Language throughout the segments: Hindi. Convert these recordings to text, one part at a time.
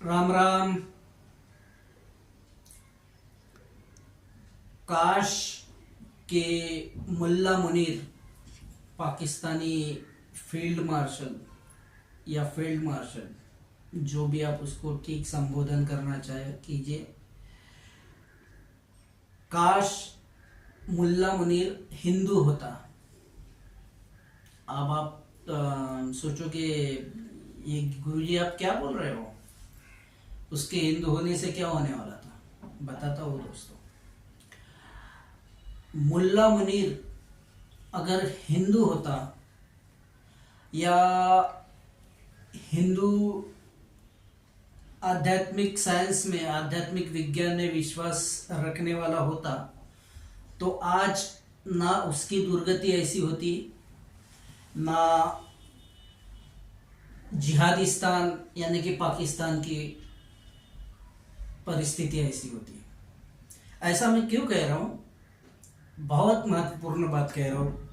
राम राम। काश के मुल्ला मुनीर पाकिस्तानी फील्ड मार्शल या फील्ड मार्शल, जो भी आप उसको ठीक संबोधन करना चाहे कीजिए, काश मुल्ला मुनीर हिंदू होता। अब आप सोचो कि ये गुरुजी आप क्या बोल रहे हो, उसके हिंदू होने से क्या होने वाला था। बताता हूँ दोस्तों, मुल्ला मुनीर अगर हिंदू होता या हिंदू आध्यात्मिक साइंस में, आध्यात्मिक विज्ञान में विश्वास रखने वाला होता, तो आज ना उसकी दुर्गति ऐसी होती, ना जिहादिस्तान यानी कि पाकिस्तान की परिस्थिति ऐसी होती। ऐसा मैं क्यों कह रहा हूँ, बहुत महत्वपूर्ण बात कह रहा हूँ।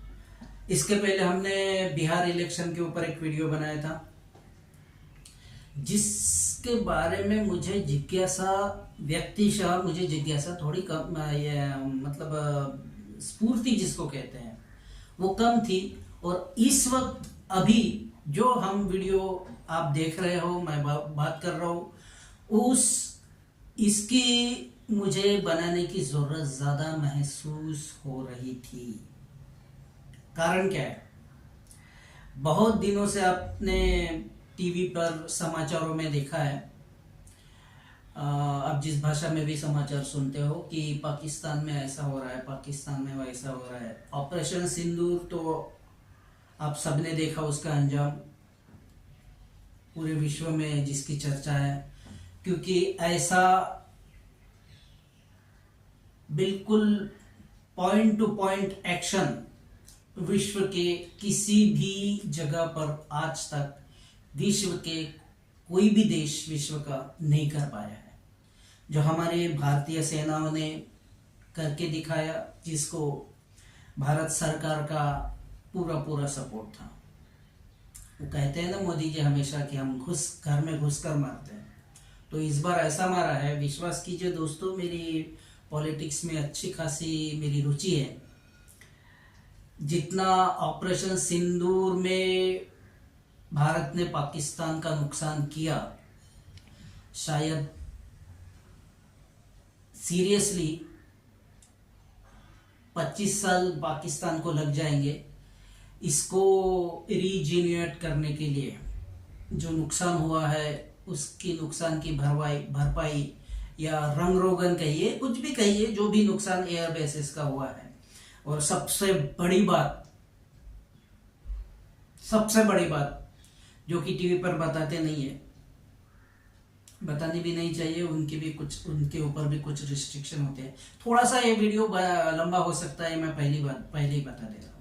इसके पहले हमने बिहार इलेक्शन के ऊपर एक वीडियो बनाया था, जिसके बारे में मुझे जिज्ञासा, व्यक्तिशः मुझे जिज्ञासा थोड़ी कम, मतलब स्फूर्ति जिसको कहते हैं, वो कम थी। और इस वक्त अभी जो हम वीडियो आप देख रहे हो, मैं बात कर रहा हूँ, इसकी मुझे बनाने की जरूरत ज्यादा महसूस हो रही थी। कारण क्या है, बहुत दिनों से आपने टीवी पर समाचारों में देखा है, आप जिस भाषा में भी समाचार सुनते हो, कि पाकिस्तान में ऐसा हो रहा है, पाकिस्तान में वैसा हो रहा है। ऑपरेशन सिंदूर तो आप सबने देखा, उसका अंजाम पूरे विश्व में जिसकी चर्चा है, क्योंकि ऐसा बिल्कुल पॉइंट टू पॉइंट एक्शन विश्व के किसी भी जगह पर आज तक विश्व के कोई भी देश विश्व का नहीं कर पाया है, जो हमारे भारतीय सेनाओं ने करके दिखाया, जिसको भारत सरकार का पूरा सपोर्ट था। वो कहते हैं ना मोदी जी हमेशा कि हम घर में घुसकर मारते हैं, तो इस बार ऐसा मारा है। विश्वास कीजिए दोस्तों, मेरी पॉलिटिक्स में अच्छी खासी मेरी रुचि है। जितना ऑपरेशन सिंदूर में भारत ने पाकिस्तान का नुकसान किया, शायद सीरियसली 25 साल पाकिस्तान को लग जाएंगे इसको रीजेन्युएट करने के लिए। जो नुकसान हुआ है उसकी नुकसान की भरपाई या रंग रोगन कहिए, कुछ भी कहिए, जो भी नुकसान एयर बेसिस का हुआ है। और सबसे बड़ी बात जो कि टीवी पर बताते नहीं है, बतानी भी नहीं चाहिए, उनके ऊपर भी कुछ रिस्ट्रिक्शन होते हैं। थोड़ा सा ये वीडियो लंबा हो सकता है, मैं पहले ही बता दे रहा हूँ।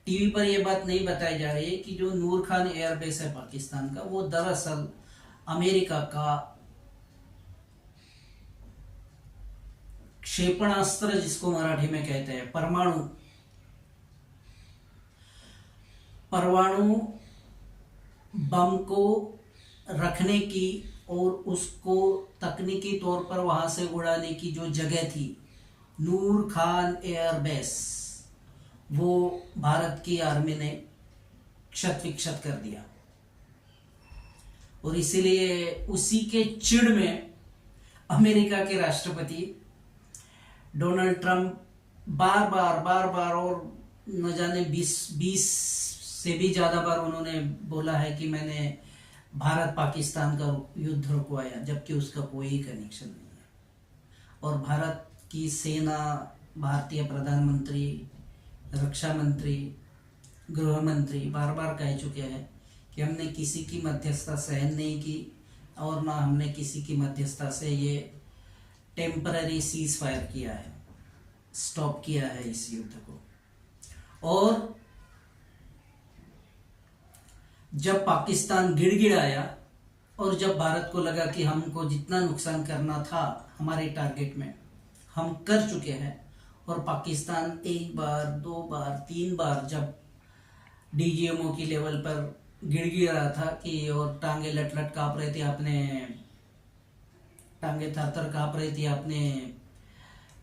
टीवी पर ये बात नहीं बताई जा रही है कि जो नूर खान एयरबेस है पाकिस्तान का, वो दरअसल अमेरिका का क्षेपणास्त्र, जिसको मराठी में कहते हैं परमाणु बम को रखने की और उसको तकनीकी तौर पर वहां से उड़ाने की जो जगह थी, नूर खान एयरबेस, वो भारत की आर्मी ने क्षत विक्षत कर दिया। और इसीलिए उसी के चिढ़ में अमेरिका के राष्ट्रपति डोनाल्ड ट्रंप बार बार और न जाने 20 से भी ज्यादा बार उन्होंने बोला है कि मैंने भारत पाकिस्तान का युद्ध रुकवाया, जबकि उसका कोई कनेक्शन नहीं है। और भारत की सेना, भारतीय प्रधानमंत्री, रक्षा मंत्री, गृह मंत्री बार कह चुके हैं कि हमने किसी की मध्यस्थता सहन नहीं की, और ना हमने किसी की मध्यस्थता से ये टेम्पररी सीज फायर किया है, स्टॉप किया है इस युद्ध को। और जब पाकिस्तान गिड़गिड़ाया और जब भारत को लगा कि हमको जितना नुकसान करना था हमारे टारगेट में हम कर चुके हैं, और पाकिस्तान 1 बार 2 बार 3 बार जब डीजीएमओ की लेवल पर गिड़गिड़ा रहा था कि और टांगे लट कांप रहे थे अपने टांगे थर थर कांप रही थी। आपने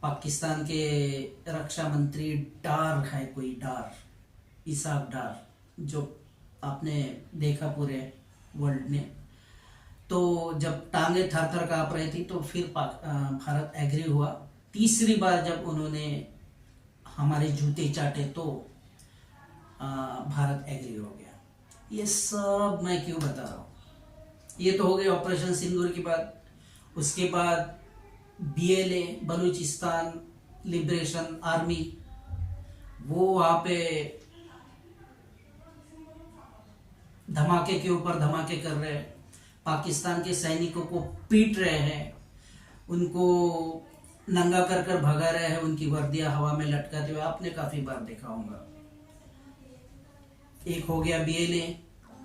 पाकिस्तान के रक्षा मंत्री डार है, कोई डार, इसाक डार, जो आपने देखा पूरे वर्ल्ड में। तो जब टांगे थर थर कांप रही थी तो फिर भारत एग्री हुआ। तीसरी बार जब उन्होंने हमारे जूते चाटे तो भारत एग्री हो गया। ये सब मैं क्यों बता रहा हूँ? ये तो हो गया ऑपरेशन सिंदूर की बात। उसके बाद BLA, बलूचिस्तान लिबरेशन आर्मी, वो वहां पे धमाके के ऊपर धमाके कर रहे हैं, पाकिस्तान के सैनिकों को पीट रहे हैं, उनको नंगा कर कर भगा रहे हैं, उनकी वर्दियां हवा में लटकाते हुए। आपने काफी बार देखा होगा। एक हो गया BLA,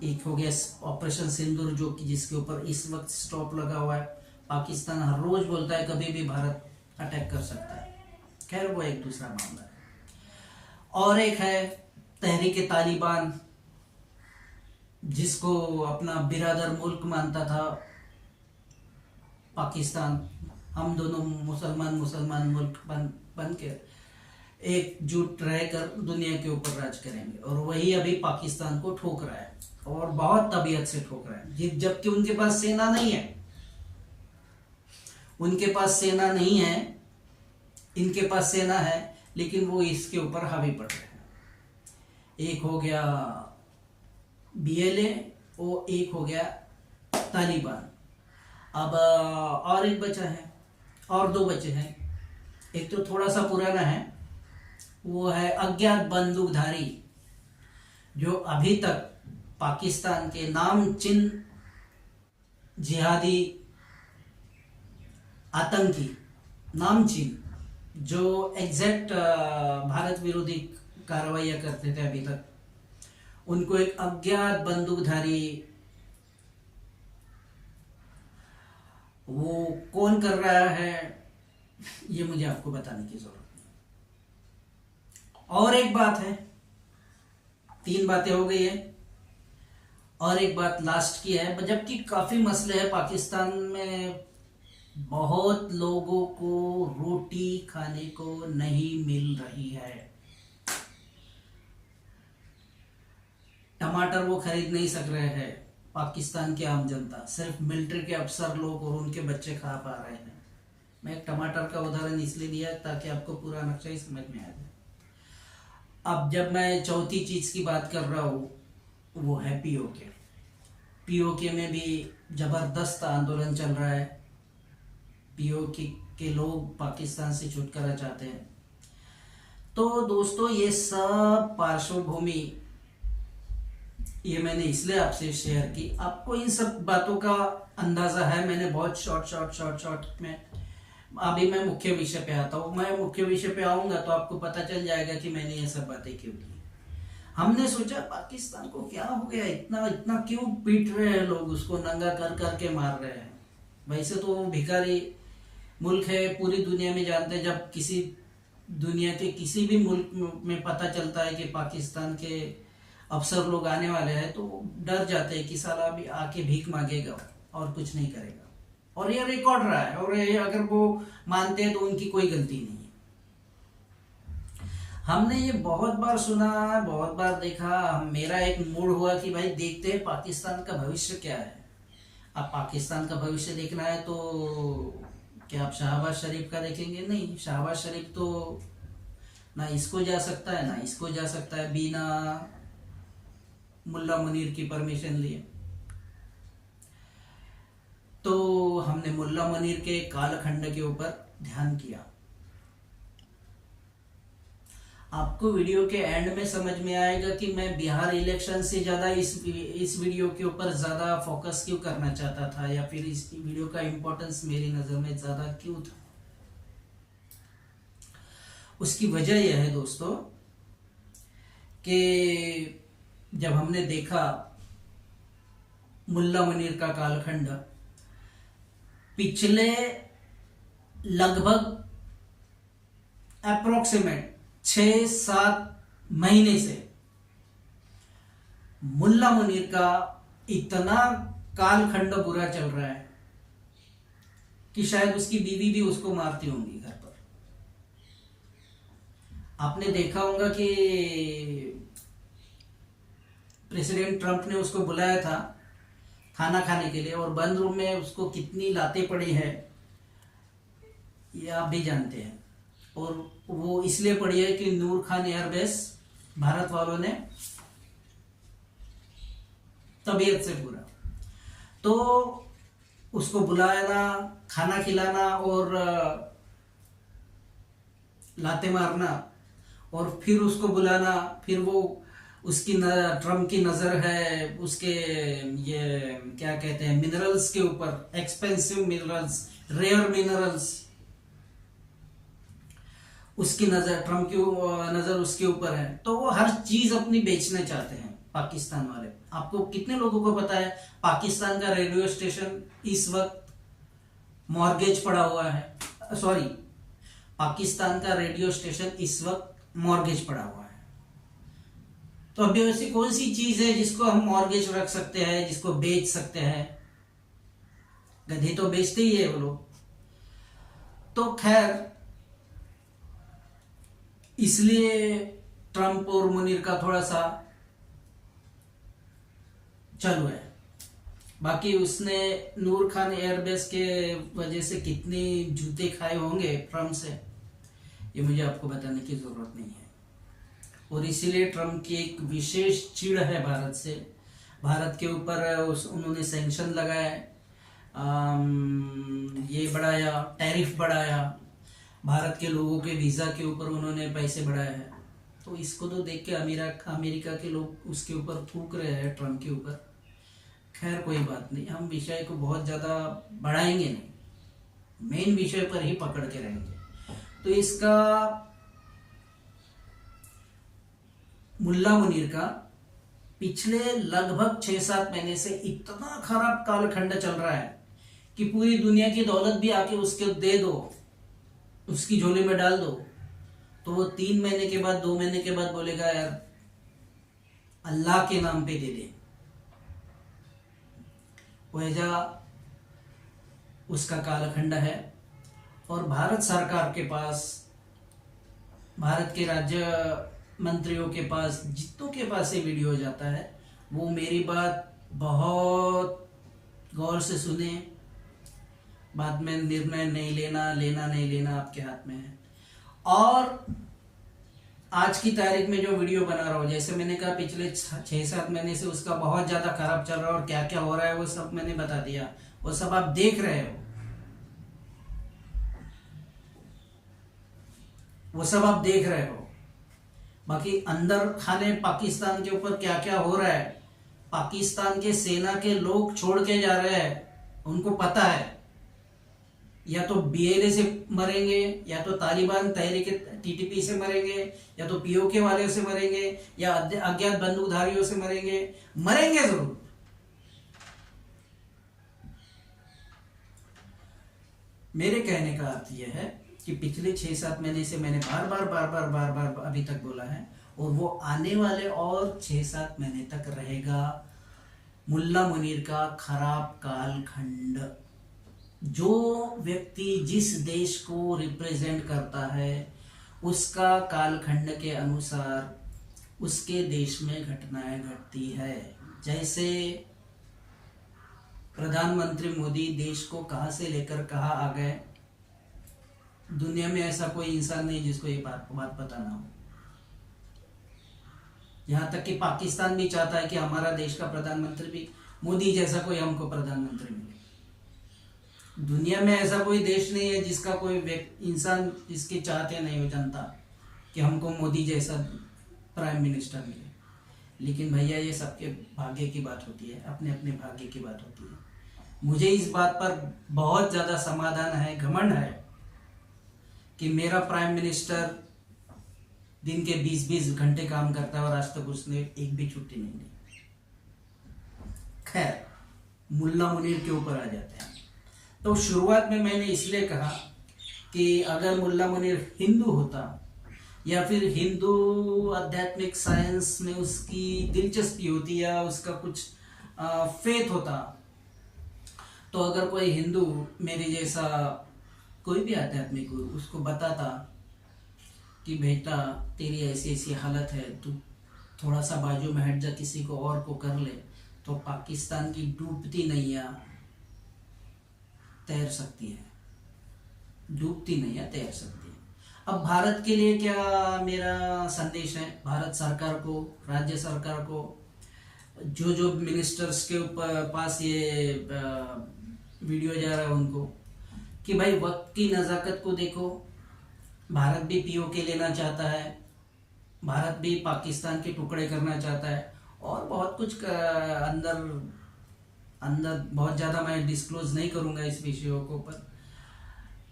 एक हो गया ऑपरेशन सिंदूर, जो कि जिसके ऊपर इस वक्त स्टॉप लगा हुआ है। पाकिस्तान हर रोज बोलता है कभी भी भारत अटैक कर सकता है। खैर वो एक दूसरा मामला है। और एक है तहरीक तालिबान, जिसको अपना बिरादर मुल्क मानता था पाकिस्तान। हम दोनों मुसलमान मुल्क बन के एकजुट रहकर दुनिया के ऊपर राज करेंगे, और वही अभी पाकिस्तान को ठोक रहा है, और बहुत तबीयत से ठोक रहा है। जबकि उनके पास सेना नहीं है, उनके पास सेना नहीं है, इनके पास सेना है, लेकिन वो इसके ऊपर हावी पड़ रहे हैं। एक हो गया BLA, वो एक हो गया तालिबान। अब और एक बचा है, और दो बचे हैं। एक तो थोड़ा सा पुराना है, वो है अज्ञात बंदूकधारी, जो अभी तक पाकिस्तान के नामचीन जिहादी आतंकी, नामचीन, जो एग्जैक्ट भारत विरोधी कार्रवाइयां करते थे अभी तक, उनको एक अज्ञात बंदूकधारी, वो कौन कर रहा है ये मुझे आपको बताने की जरूरत नहीं। और एक बात है, 3 बातें हो गई है, और एक बात लास्ट की है। जबकि काफी मसले हैं पाकिस्तान में, बहुत लोगों को रोटी खाने को नहीं मिल रही है। टमाटर वो खरीद नहीं सक रहे हैं पाकिस्तान की आम जनता, सिर्फ मिलिट्री के अफसर लोग और उनके बच्चे खा पा रहे हैं। मैं एक टमाटर का उदाहरण इसलिए दिया ताकि आपको पूरा नक्शा ही समझ में आ जाए। अब जब मैं चौथी चीज की बात कर रहा हूँ, वो है POK। POK में भी जबरदस्त आंदोलन चल रहा है। POK के लोग पाकिस्तान से छुटकारा चाहते हैं। तो दोस्तों, ये सब पार्श्वभूमि ये मैंने इसलिए आपसे शेयर की। आपको इन सब बातों का अंदाजा है। मैंने बहुत शॉर्ट में, अभी मैं मुख्य विषय पे आता हूँ। मैं मुख्य विषय पे आऊंगा तो आपको पता चल जाएगा कि मैंने ये सब बातें क्यों की। हमने सोचा पाकिस्तान को क्या हो गया, इतना इतना क्यों पीट रहे हैं लोग, उसको नंगा कर करके मार रहे हैं। वैसे तो वो भिखारी मुल्क है, पूरी दुनिया में जानते हैं। जब किसी दुनिया के किसी भी मुल्क में पता चलता है कि पाकिस्तान के अफसर लोग आने वाले हैं, तो डर जाते हैं कि साला भी आके भीख मांगेगा और कुछ नहीं करेगा। और ये रिकॉर्ड रहा है, और ये अगर वो मानते हैं तो उनकी कोई गलती नहीं है। हमने ये बहुत बार सुना, बहुत बार देखा। मेरा एक मूड हुआ कि भाई देखते हैं पाकिस्तान का भविष्य क्या है। अब पाकिस्तान का भविष्य देखना है तो क्या आप शहबाज शरीफ का देखेंगे? नहीं, शहबाज शरीफ तो ना इसको जा सकता है ना इसको जा सकता है बिना मुल्ला मुनीर की परमिशन लिए। तो हमने मुल्ला मुनीर के कालखंड के ऊपर ध्यान किया। आपको वीडियो के एंड में समझ में आएगा कि मैं बिहार इलेक्शन से ज्यादा इस वीडियो के ऊपर ज्यादा फोकस क्यों करना चाहता था, या फिर इस वीडियो का इंपॉर्टेंस मेरी नजर में ज्यादा क्यों था। उसकी वजह यह है दोस्तों कि जब हमने देखा मुल्ला मुनीर का कालखंड, पिछले लगभग अप्रोक्सीमेट 6-7 महीने से मुल्ला मुनीर का इतना कालखंड बुरा चल रहा है कि शायद उसकी बीवी भी उसको मारती होंगी घर पर। आपने देखा होगा कि प्रेसिडेंट ट्रंप ने उसको बुलाया था खाना खाने के लिए, और बंद रूम में उसको कितनी लातें पड़ी है ये आप भी जानते हैं। और वो इसलिए पड़ी है कि नूर खान एयरबेस भारत वालों ने तबीयत से पूरा, तो उसको बुलाना, खाना खिलाना और लाते मारना, और फिर उसको बुलाना, फिर वो उसकी ट्रम्प की नजर है उसके ये क्या कहते हैं मिनरल्स के ऊपर, एक्सपेंसिव मिनरल्स, रेयर मिनरल्स, उसकी नजर, ट्रम्प की नजर उसके ऊपर है। तो वो हर चीज अपनी बेचना चाहते हैं पाकिस्तान वाले। आपको कितने लोगों को पता है पाकिस्तान का रेडियो स्टेशन इस वक्त मॉर्गेज पड़ा हुआ है, सॉरी, पाकिस्तान का रेडियो स्टेशन इस वक्त मॉर्गेज पड़ा हुआ है। तो अभी ऐसी कौन सी चीज है जिसको हम मॉर्गेज रख सकते हैं, जिसको बेच सकते हैं? गधे तो बेचते ही है वो लोग। तो खैर, इसलिए ट्रंप और मुनीर का थोड़ा सा चालू है। बाकी उसने नूर खान एयरबेस के वजह से कितने जूते खाए होंगे ट्रंप से, ये मुझे आपको बताने की जरूरत नहीं है। और इसीलिए ट्रंप की एक विशेष चिढ़ है भारत से, भारत के ऊपर उन्होंने सैंक्शन लगाए, ये बढ़ाया, टैरिफ बढ़ाया, भारत के लोगों के वीज़ा के ऊपर उन्होंने पैसे बढ़ाए हैं। तो इसको तो देख के अमेरिका के लोग उसके ऊपर थूक रहे हैं, ट्रंप के ऊपर। खैर कोई बात नहीं, हम विषय को बहुत ज़्यादा बढ़ाएंगे नहीं, मेन विषय पर ही पकड़ के रहेंगे। तो इसका मुल्ला मुनीर का पिछले लगभग 6-7 महीने से इतना खराब कालखंड चल रहा है कि पूरी दुनिया की दौलत भी आके उसके दे दो, उसकी झोली में डाल दो, तो वो 3 महीने के बाद, 2 महीने के बाद बोलेगा यार अल्लाह के नाम पे दे दे। वजह उसका कालखंड है। और भारत सरकार के पास, भारत के राज्य मंत्रियों के पास, जितनों के पास ये वीडियो जाता है, वो मेरी बात बहुत गौर से सुने। बाद में निर्णय नहीं लेना, लेना नहीं लेना आपके हाथ में है। और आज की तारीख में जो वीडियो बना रहा हूँ, जैसे मैंने कहा पिछले 6-7 महीने से उसका बहुत ज्यादा खराब चल रहा है, और क्या क्या हो रहा है वो सब मैंने बता दिया, वो सब आप देख रहे हो, वो सब आप देख रहे हो। बाकी अंदर खाने पाकिस्तान के ऊपर क्या क्या हो रहा है, पाकिस्तान के सेना के लोग छोड़ के जा रहे हैं, उनको पता है या तो बीएलए से मरेंगे, या तो तालिबान तहरीक टीटीपी से मरेंगे, या तो पीओके वाले से मरेंगे, या अज्ञात बंदूकधारियों से मरेंगे, मरेंगे जरूर। मेरे कहने का अर्थ यह है कि पिछले 6-7 महीने से मैंने बार बार अभी तक बोला है, और वो आने वाले और 6-7 महीने तक रहेगा मुल्ला मुनीर का खराब कालखंड। जो व्यक्ति जिस देश को रिप्रेजेंट करता है, उसका कालखंड के अनुसार उसके देश में घटनाएं घटती है। जैसे प्रधानमंत्री मोदी देश को कहां से लेकर कहां आ गए, दुनिया में ऐसा कोई इंसान नहीं जिसको ये बात पता ना हो। यहां तक कि पाकिस्तान भी चाहता है कि हमारा देश का प्रधानमंत्री भी मोदी जैसा कोई हमको प्रधानमंत्री मिले। दुनिया में ऐसा कोई देश नहीं है जिसका कोई इंसान इसके चाहते नहीं हो, जनता, कि हमको मोदी जैसा प्राइम मिनिस्टर मिले। लेकिन भैया ये सबके भाग्य की बात होती है, अपने अपने भाग्य की बात होती है। मुझे इस बात पर बहुत ज़्यादा समाधान है, घमंड है कि मेरा प्राइम मिनिस्टर दिन के 20-20 घंटे काम करता है, और आज तक उसने एक भी छुट्टी नहीं ली। खैर, मुल्ला मुनीर के ऊपर आ जाते हैं। तो शुरुआत में मैंने इसलिए कहा कि अगर मुल्ला मुनीर हिंदू होता, या फिर हिंदू आध्यात्मिक साइंस में उसकी दिलचस्पी होती, या उसका कुछ फेथ होता, तो अगर कोई हिंदू मेरे जैसा कोई भी आध्यात्मिक गुरु उसको बताता कि बेटा तेरी ऐसी ऐसी हालत है, तू थोड़ा सा बाजू में हट जा, किसी को और को कर ले, तो पाकिस्तान की डूबती नैया तैर सकती है, डूबती नैया तैर सकती है। अब भारत के लिए क्या मेरा संदेश है भारत सरकार को, राज्य सरकार को, जो मिनिस्टर्स के ऊपर पास ये वीडियो जा रहा है उनको, कि भाई वक्त की नज़ाकत को देखो। भारत भी पीओके लेना चाहता है, भारत भी पाकिस्तान के टुकड़े करना चाहता है, और बहुत कुछ अंदर अंदर बहुत ज़्यादा मैं डिस्क्लोज नहीं करूँगा इस विषयों को, पर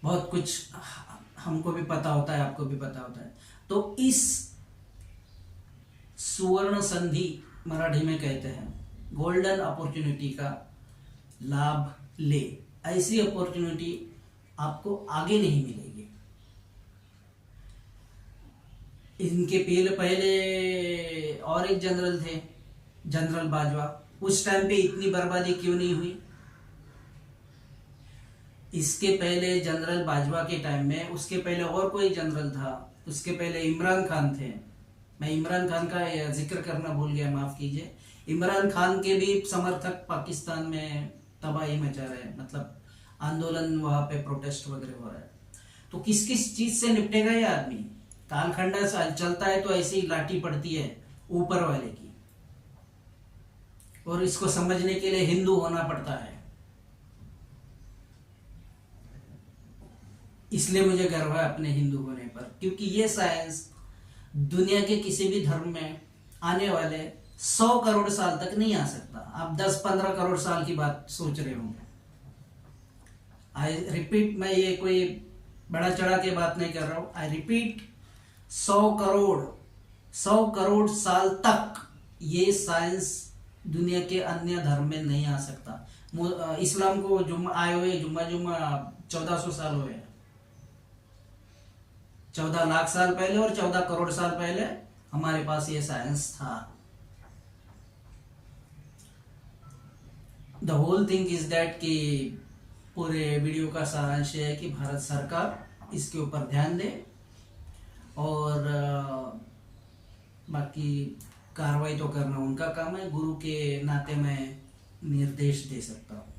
बहुत कुछ हमको भी पता होता है, आपको भी पता होता है। तो इस सुवर्ण संधि मराठी में कहते हैं, गोल्डन अपॉर्चुनिटी का लाभ ले। ऐसी अपॉर्चुनिटी आपको आगे नहीं मिलेगी। इनके पहले और एक जनरल थे, जनरल बाजवा, उस टाइम पे इतनी बर्बादी क्यों नहीं हुई? इसके पहले जनरल बाजवा के टाइम में, उसके पहले और कोई जनरल था, उसके पहले इमरान खान थे। मैं इमरान खान का जिक्र करना भूल गया, माफ कीजिए। इमरान खान के भी समर्थक पाकिस्तान में तबाही मचा रहे हैं, मतलब आंदोलन, वहां पे प्रोटेस्ट वगैरह हो रहा है। तो किस किस चीज से निपटेगा ये आदमी? कालखंडा चलता है तो ऐसी लाठी पड़ती है ऊपर वाले की, और इसको समझने के लिए हिंदू होना पड़ता है। इसलिए मुझे गर्व है अपने हिंदू होने पर, क्योंकि ये साइंस दुनिया के किसी भी धर्म में आने वाले 100 करोड़ साल तक नहीं आ सकता। आप 10-15 करोड़ साल की बात सोच रहे होंगे। आई रिपीट, मैं ये कोई बड़ा चढ़ा के बात नहीं कर रहा हूं। आई रिपीट, 100 करोड़ साल तक ये साइंस दुनिया के अन्य धर्म में नहीं आ सकता। इस्लाम को आए हुए जुम्मा 1400 साल हुए, 14 लाख साल पहले और 14 करोड़ साल पहले हमारे पास ये साइंस था। The whole thing is that कि पूरे वीडियो का सारांश है कि भारत सरकार इसके ऊपर ध्यान दे, और बाकी कार्रवाई तो करना उनका काम है। गुरु के नाते मैं निर्देश दे सकता हूँ।